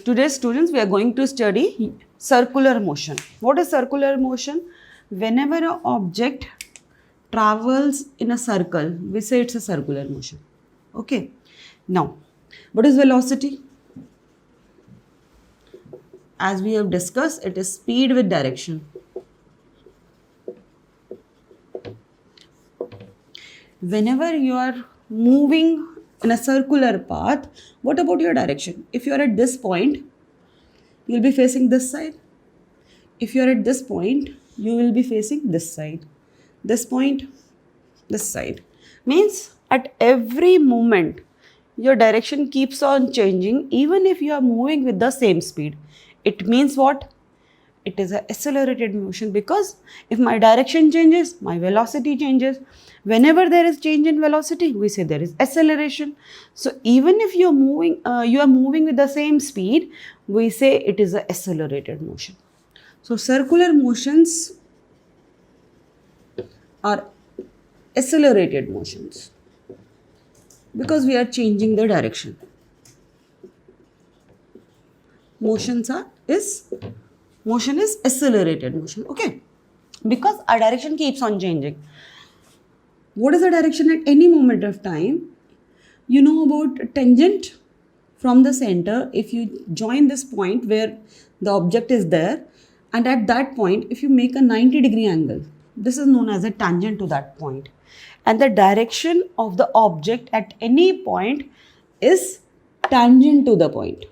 today students we are going to study circular motion. What is circular motion? Whenever an object travels in a circle, we say it's a circular motion. Okay. Now, what is velocity? As we have discussed, it is speed with direction. Whenever you are moving in a circular path, what about your direction? If you are at this point, you will be facing this side. If you are at this point, you will be facing this side. This point, this side. Means at every moment, your direction keeps on changing even if you are moving with the same speed. It means what? It is an accelerated motion, because if my direction changes, my velocity changes. Whenever there is change in velocity, we say there is acceleration. So even if you are moving with the same speed, we say it is an accelerated motion. So circular motions are accelerated motions because we are changing the direction. Motion is accelerated motion, okay? Because our direction keeps on changing. What is the direction at any moment of time? You know about tangent from the center. If you join this point where the object is there, and at that point, if you make a 90-degree angle, this is known as a tangent to that point. And the direction of the object at any point is tangent to the point.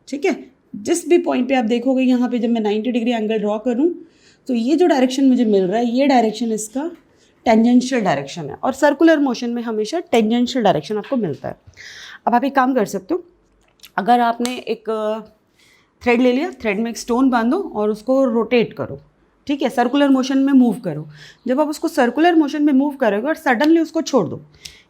ठीक है? जिस भी point पे आप देखोगे यहाँ पे जब मैं 90 डिग्री एंगल ड्रॉ करूँ तो ये जो डायरेक्शन मुझे मिल रहा है, ये डायरेक्शन इसका टेंजेंशियल डायरेक्शन है, और सर्कुलर मोशन में हमेशा टेंजेंशियल डायरेक्शन आपको मिलता है. अब आप एक काम कर सकते हो, अगर आपने एक थ्रेड ले लिया, थ्रेड में एक स्टोन बांधो और उसको रोटेट करो, ठीक है, सर्कुलर मोशन में मूव करो. जब आप उसको सर्कुलर मोशन में मूव करोगे और सडनली उसको छोड़ दो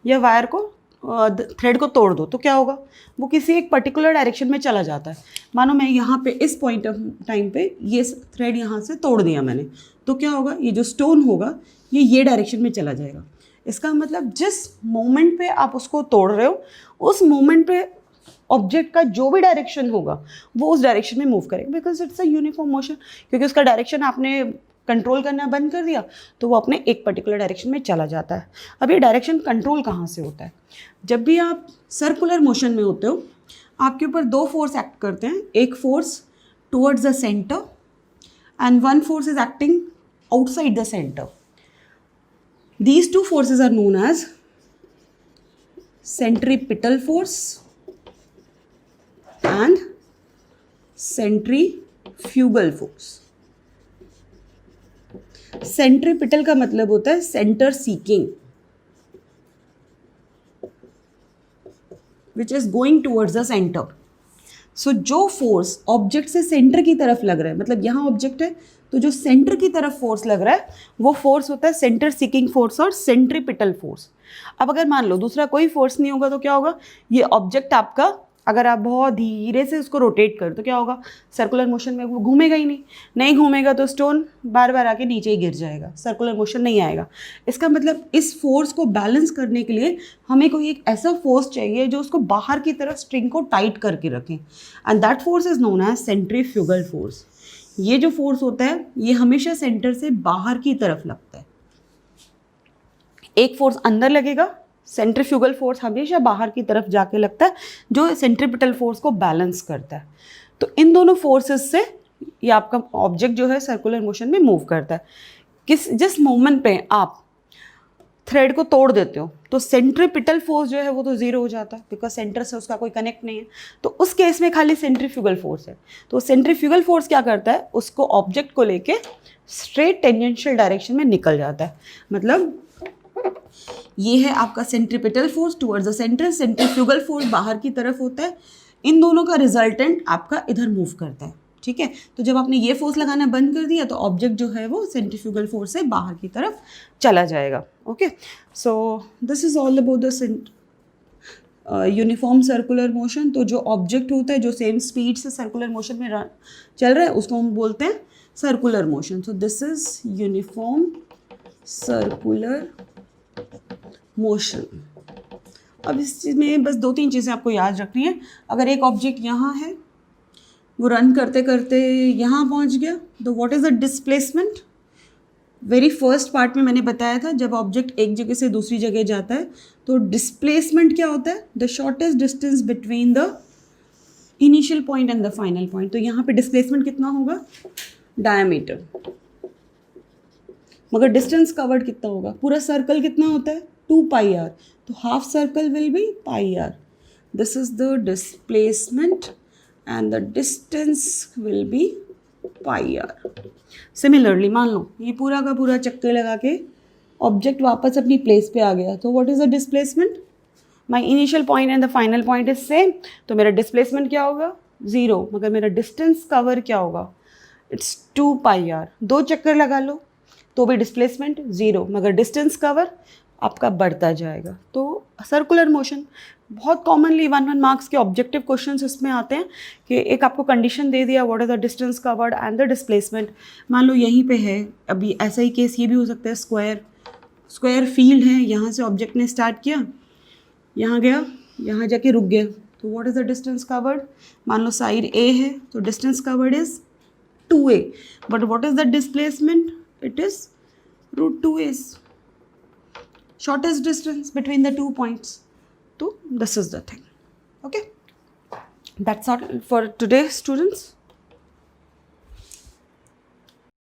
या वायर को थ्रेड को तोड़ दो, तो क्या होगा? वो किसी एक पर्टिकुलर डायरेक्शन में चला जाता है. मानो मैं यहाँ पे इस पॉइंट ऑफ टाइम पे ये थ्रेड यहाँ से तोड़ दिया मैंने, तो क्या होगा? ये जो स्टोन होगा ये डायरेक्शन में चला जाएगा. इसका मतलब जिस मोमेंट पे आप उसको तोड़ रहे हो, उस मोमेंट पे ऑब्जेक्ट का जो भी डायरेक्शन होगा वो उस डायरेक्शन में मूव करेगा, because it's a uniform motion. क्योंकि उसका डायरेक्शन आपने कंट्रोल करना बंद कर दिया तो वो अपने एक पर्टिकुलर डायरेक्शन में चला जाता है. अब ये डायरेक्शन कंट्रोल कहाँ से होता है? जब भी आप सर्कुलर मोशन में होते हो, आपके ऊपर दो फोर्स एक्ट करते हैं. एक force towards the centre and one force is acting outside the centre. These two forces are known as centripetal force and centrifugal force. Centripetal का मतलब होता है center seeking, which is going towards the center. So जो force object से centre की तरफ लग रहा है, मतलब यहाँ ऑब्जेक्ट है तो जो सेंटर की तरफ फोर्स लग रहा है वो फोर्स होता है सेंटर सीकिंग फोर्स और सेंट्रीपिटल फोर्स. अब अगर मान लो दूसरा कोई फोर्स नहीं होगा तो क्या होगा? ये ऑब्जेक्ट आपका, अगर आप बहुत धीरे से उसको रोटेट करो तो क्या होगा? सर्कुलर मोशन में वो घूमेगा ही नहीं घूमेगा तो स्टोन बार बार आके नीचे ही गिर जाएगा, सर्कुलर मोशन नहीं आएगा. इसका मतलब इस फोर्स को बैलेंस करने के लिए हमें कोई एक ऐसा फोर्स चाहिए जो उसको बाहर की तरफ स्ट्रिंग को टाइट करके रखें, and that force is known as centrifugal force. ये जो फोर्स होता है ये हमेशा सेंटर से बाहर की तरफ लगता है. एक फोर्स अंदर लगेगा, सेंट्रीफ्यूगल फोर्स हमेशा बाहर की तरफ जाके लगता है, जो सेंट्रीपिटल फोर्स को बैलेंस करता है. तो इन दोनों फोर्सेस से ये आपका ऑब्जेक्ट जो है सर्कुलर मोशन में मूव करता है. जिस मोमेंट पे आप थ्रेड को तोड़ देते हो तो सेंट्रीपिटल फोर्स जो है वो तो ज़ीरो हो जाता है, बिकॉज सेंटर से उसका कोई कनेक्ट नहीं है. तो उस केस में खाली सेंट्रीफ्यूगल फोर्स है. तो सेंट्रीफ्यूगल फोर्स क्या करता है? उसको ऑब्जेक्ट को लेके स्ट्रेट टेंजेंशियल डायरेक्शन में निकल जाता है. मतलब ये है आपका centripetal force towards the centre, centrifugal force बाहर की तरफ होता है. इन दोनों का रिजल्टेंट आपका इधर मूव करता है, ठीक है. तो जब आपने ये फोर्स लगाना बंद कर दिया तो ऑब्जेक्ट जो है वो सेंट्रीफ्यूगल फोर्स से बाहर की तरफ चला जाएगा. Okay, so this is all about the uniform circular motion. तो जो ऑब्जेक्ट होता है जो सेम स्पीड से सर्कुलर मोशन में चल रहा है उसको हम बोलते हैं circular motion. So this is uniform circular motion. अब इस चीज़ में बस दो तीन चीज़ें आपको याद रखनी है. अगर एक ऑब्जेक्ट यहाँ है वो रन करते करते यहाँ पहुँच गया. तो what is the displacement? Very first part में मैंने बताया था जब ऑब्जेक्ट एक जगह से दूसरी जगह जाता है तो डिस्प्लेसमेंट क्या होता है? The shortest distance between the initial point and the final point. तो यहाँ पे डिस्प्लेसमेंट कितना होगा? डायमीटर. मगर डिस्टेंस कवर्ड कितना होगा? पूरा सर्कल कितना होता है? 2 पाई आर. तो half circle will be pi R. This is the displacement and the distance will be pi R. Similarly मान लो ये पूरा का पूरा चक्कर लगा के ऑब्जेक्ट वापस अपनी प्लेस पे आ गया. तो what is the displacement? My initial point and the final point is same. तो मेरा डिस्प्लेसमेंट क्या होगा? 0. मगर मेरा डिस्टेंस कवर क्या होगा? It's 2 pi are. 2 चक्कर लगा लो तो भी डिस्प्लेसमेंट 0, मगर डिस्टेंस कवर आपका बढ़ता जाएगा. तो सर्कुलर मोशन बहुत कॉमनली 1 मार्क्स के ऑब्जेक्टिव क्वेश्चंस इसमें आते हैं कि एक आपको कंडीशन दे दिया, what is the distance covered and the displacement. मान लो यहीं पे है, अभी ऐसा ही केस ये भी हो सकता है. स्क्वायर फील्ड है, यहाँ से ऑब्जेक्ट ने स्टार्ट किया, यहाँ गया, यहाँ जाके रुक गया. तो what is the distance covered? मान लो साइड ए है तो distance covered is 2a. But what is the displacement? It is root 2a, shortest distance between the 2 points. So this is the thing. Okay, that's all for today, students.